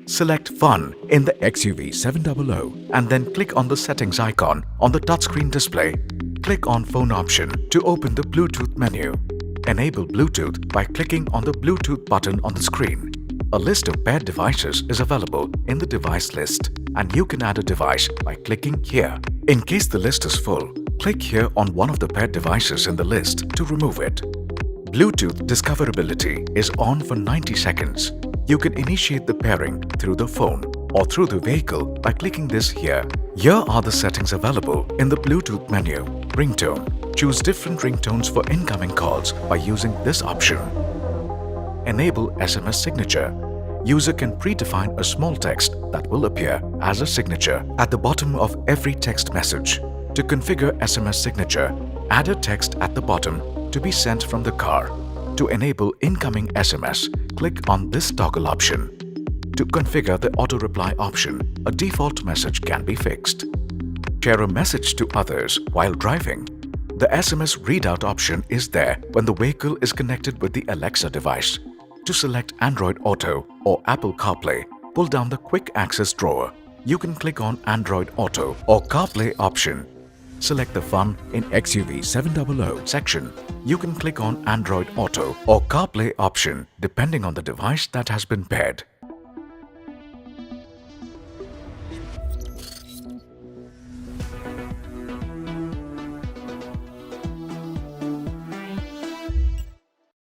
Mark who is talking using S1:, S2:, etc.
S1: Select Fun in the XUV700 and then click on the settings icon on the touchscreen display. Click on Phone option to open the Bluetooth menu. Enable Bluetooth by clicking on the Bluetooth button on the screen. A list of paired devices is available in the device list and you can add a device by clicking here. In case the list is full, click here on one of the paired devices in the list to remove it. Bluetooth discoverability is on for 90 seconds. You can initiate the pairing through the phone or through the vehicle by clicking this here. Here are the settings available in the Bluetooth menu. Ringtone. Choose different ringtones for incoming calls by using this option. Enable SMS signature. User can predefine a small text that will appear as a signature at the bottom of every text message. To configure SMS signature, add a text at the bottom to be sent from the car. To enable incoming SMS, click on this toggle option. To configure the auto reply option, a default message can be fixed. Share a message to others while driving. The SMS readout option is there when the vehicle is connected with the Alexa device. To select Android Auto or Apple CarPlay, pull down the Quick Access drawer. You can click on Android Auto or CarPlay option. Select the Fun in XUV700 section. You can click on Android Auto or CarPlay option depending on the device that has been paired.